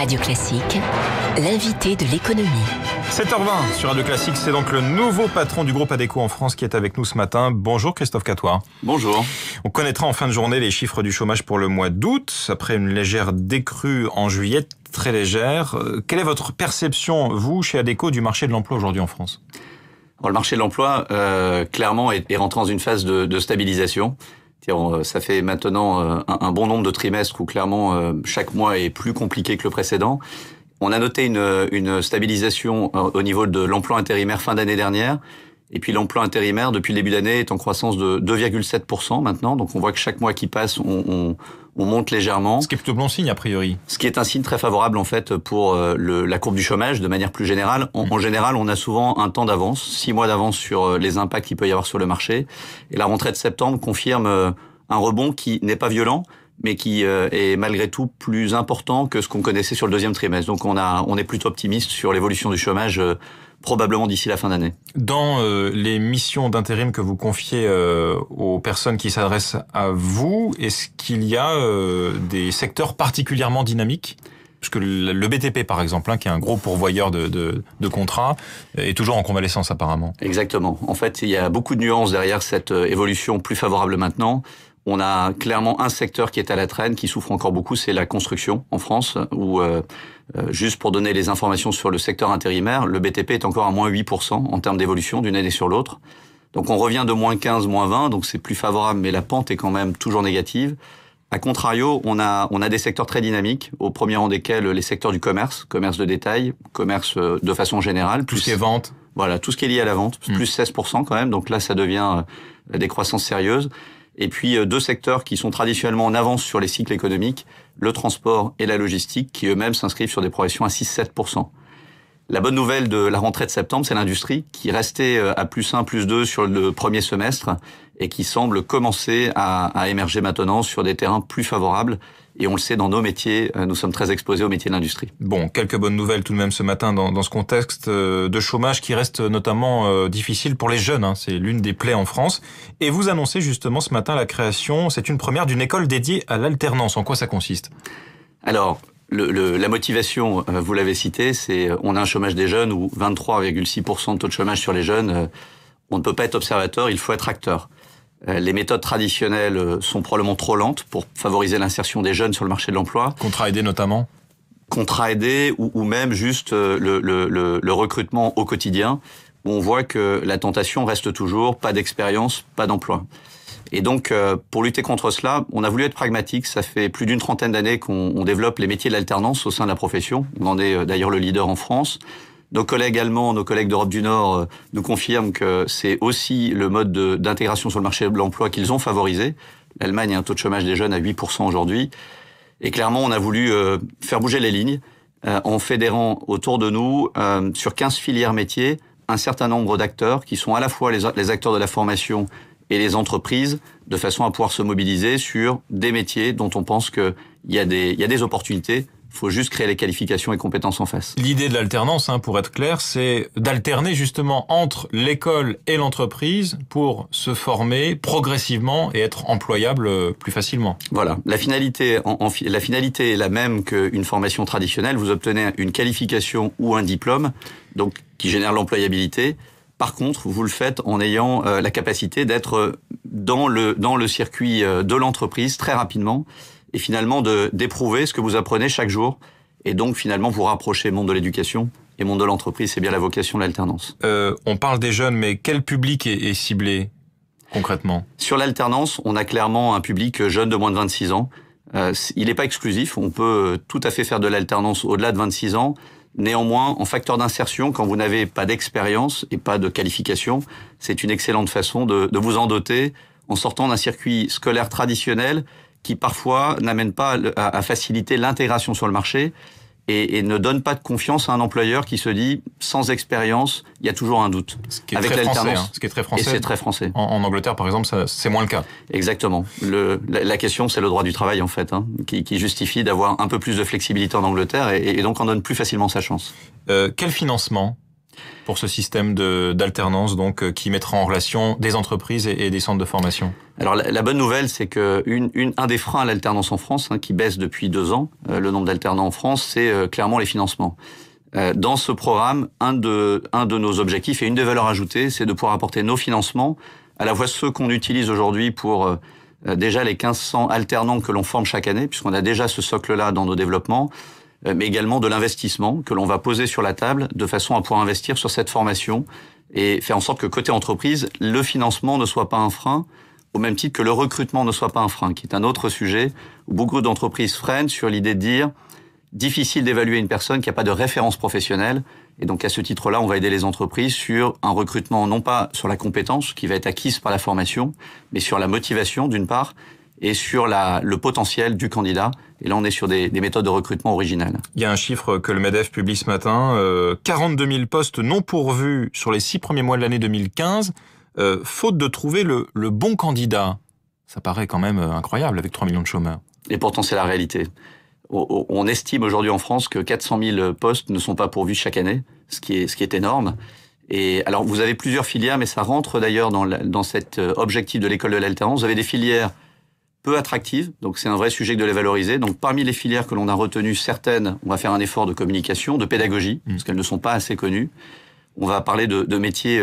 Radio Classique, l'invité de l'économie. 7h20 sur Radio Classique, c'est donc le nouveau patron du groupe Adecco en France qui est avec nous ce matin. Bonjour Christophe Catoir. Bonjour. On connaîtra en fin de journée les chiffres du chômage pour le mois d'août, après une légère décrue en juillet, très légère. Quelle est votre perception, vous, chez Adecco, du marché de l'emploi aujourd'hui en France ? Alors, le marché de l'emploi, clairement, est rentré dans une phase de stabilisation. Ça fait maintenant un bon nombre de trimestres où clairement chaque mois est plus compliqué que le précédent. On a noté une stabilisation au niveau de l'emploi intérimaire fin d'année dernière. Et puis l'emploi intérimaire, depuis le début d'année, est en croissance de 2,7% maintenant. Donc on voit que chaque mois qui passe, on monte légèrement. Ce qui est plutôt bon signe a priori. Ce qui est un signe très favorable en fait pour la courbe du chômage de manière plus générale. En général, on a souvent un temps d'avance, 6 mois d'avance sur les impacts qu'il peut y avoir sur le marché. Et la rentrée de septembre confirme un rebond qui n'est pas violent, mais qui est malgré tout plus important que ce qu'on connaissait sur le deuxième trimestre. Donc on est plutôt optimiste sur l'évolution du chômage probablement d'ici la fin d'année. Dans les missions d'intérim que vous confiez aux personnes qui s'adressent à vous, est-ce qu'il y a des secteurs particulièrement dynamiques ? Parce que le BTP, par exemple, qui est un gros pourvoyeur de contrats, est toujours en convalescence apparemment. Exactement. En fait, il y a beaucoup de nuances derrière cette évolution plus favorable maintenant. On a clairement un secteur qui est à la traîne, qui souffre encore beaucoup, c'est la construction en France, où juste pour donner les informations sur le secteur intérimaire, le BTP est encore à moins 8% en termes d'évolution d'une année sur l'autre. Donc on revient de moins 15, moins 20, donc c'est plus favorable, mais la pente est quand même toujours négative. A contrario, on a des secteurs très dynamiques, au premier rang desquels les secteurs du commerce de détail, commerce de façon générale. Tout ce qui est vente. Voilà, tout ce qui est lié à la vente, plus 16% quand même, donc là ça devient des croissances sérieuses. Et puis deux secteurs qui sont traditionnellement en avance sur les cycles économiques, le transport et la logistique, qui eux-mêmes s'inscrivent sur des progressions à 6-7%. La bonne nouvelle de la rentrée de septembre, c'est l'industrie, qui restait à plus 1, plus 2 sur le premier semestre et qui semble commencer à émerger maintenant sur des terrains plus favorables. Et on le sait, dans nos métiers, nous sommes très exposés aux métiers de l'industrie. Bon, quelques bonnes nouvelles tout de même ce matin dans ce contexte de chômage qui reste notamment difficile pour les jeunes. C'est l'une des plaies en France. Et vous annoncez justement ce matin la création, c'est une première, d'une école dédiée à l'alternance. En quoi ça consiste ? Alors, la motivation, vous l'avez cité, c'est on a un chômage des jeunes où 23,6% de taux de chômage sur les jeunes. On ne peut pas être observateur, il faut être acteur. Les méthodes traditionnelles sont probablement trop lentes pour favoriser l'insertion des jeunes sur le marché de l'emploi. Contrat aidé notamment ? Contrat aidé ou même juste le recrutement au quotidien, où on voit que la tentation reste toujours pas d'expérience, pas d'emploi. Et donc, pour lutter contre cela, on a voulu être pragmatique. Ça fait plus d'une trentaine d'années qu'on développe les métiers de l'alternance au sein de la profession. On en est d'ailleurs le leader en France. Nos collègues allemands, nos collègues d'Europe du Nord nous confirment que c'est aussi le mode d'intégration sur le marché de l'emploi qu'ils ont favorisé. L'Allemagne a un taux de chômage des jeunes à 8% aujourd'hui. Et clairement, on a voulu faire bouger les lignes en fédérant autour de nous, sur 15 filières métiers, un certain nombre d'acteurs qui sont à la fois les acteurs de la formation et les entreprises, de façon à pouvoir se mobiliser sur des métiers dont on pense qu'il y a des opportunités. Il faut juste créer les qualifications et compétences en face. L'idée de l'alternance, pour être clair, c'est d'alterner justement entre l'école et l'entreprise pour se former progressivement et être employable plus facilement. Voilà. La finalité est la même qu'une formation traditionnelle. Vous obtenez une qualification ou un diplôme, donc qui génère l'employabilité. Par contre, vous le faites en ayant la capacité d'être dans le circuit de l'entreprise très rapidement et finalement d'éprouver ce que vous apprenez chaque jour et donc finalement vous rapprocher monde de l'éducation et monde de l'entreprise. C'est bien la vocation de l'alternance. On parle des jeunes, mais quel public est ciblé concrètement ? Sur l'alternance, on a clairement un public jeune de moins de 26 ans. Il n'est pas exclusif, on peut tout à fait faire de l'alternance au-delà de 26 ans. Néanmoins, en facteur d'insertion, quand vous n'avez pas d'expérience et pas de qualification, c'est une excellente façon de vous en doter en sortant d'un circuit scolaire traditionnel qui parfois n'amène pas à faciliter l'intégration sur le marché et ne donne pas de confiance à un employeur qui se dit sans expérience, il y a toujours un doute. Ce qui est très français. Ce qui est très français. Et c'est très français. En Angleterre, par exemple, c'est moins le cas. Exactement. La question, c'est le droit du travail, en fait, qui justifie d'avoir un peu plus de flexibilité en Angleterre et donc on donne plus facilement sa chance. Quel financement ? pour ce système d'alternance donc qui mettra en relation des entreprises et des centres de formation? Alors la bonne nouvelle, c'est que un des freins à l'alternance en France, qui baisse depuis 2 ans, le nombre d'alternants en France, c'est clairement les financements. Dans ce programme, un de nos objectifs et une des valeurs ajoutées, c'est de pouvoir apporter nos financements, à la fois ceux qu'on utilise aujourd'hui pour déjà les 1500 alternants que l'on forme chaque année, puisqu'on a déjà ce socle-là dans nos développements, mais également de l'investissement que l'on va poser sur la table de façon à pouvoir investir sur cette formation et faire en sorte que côté entreprise, le financement ne soit pas un frein, au même titre que le recrutement ne soit pas un frein, qui est un autre sujet où beaucoup d'entreprises freinent sur l'idée de dire difficile d'évaluer une personne qui n'a pas de référence professionnelle. Et donc à ce titre-là, on va aider les entreprises sur un recrutement, non pas sur la compétence qui va être acquise par la formation, mais sur la motivation d'une part, et sur le potentiel du candidat. Et là, on est sur des méthodes de recrutement originales. Il y a un chiffre que le MEDEF publie ce matin, 42 000 postes non pourvus sur les 6 premiers mois de l'année 2015, faute de trouver le bon candidat. Ça paraît quand même incroyable avec 3 millions de chômeurs. Et pourtant, c'est la réalité. On estime aujourd'hui en France que 400 000 postes ne sont pas pourvus chaque année, ce qui est énorme. Et alors, vous avez plusieurs filières, mais ça rentre d'ailleurs dans cet objectif de l'école de l'alternance. Vous avez des filières peu attractives, donc c'est un vrai sujet de les valoriser. Donc parmi les filières que l'on a retenues, certaines, on va faire un effort de communication, de pédagogie, parce qu'elles ne sont pas assez connues. On va parler de métiers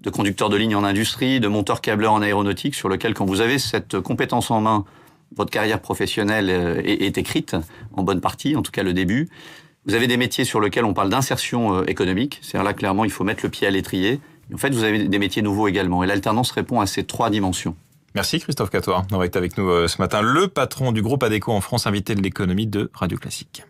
de conducteur de ligne en industrie, de monteur câbleur en aéronautique, sur lequel, quand vous avez cette compétence en main, votre carrière professionnelle est écrite, en bonne partie, en tout cas le début. Vous avez des métiers sur lesquels on parle d'insertion économique, c'est-à-dire là, clairement, il faut mettre le pied à l'étrier. En fait, vous avez des métiers nouveaux également, et l'alternance répond à ces 3 dimensions. Merci Christophe Catoire d'avoir été avec nous ce matin, le patron du groupe Adecco en France, invité de l'économie de Radio Classique.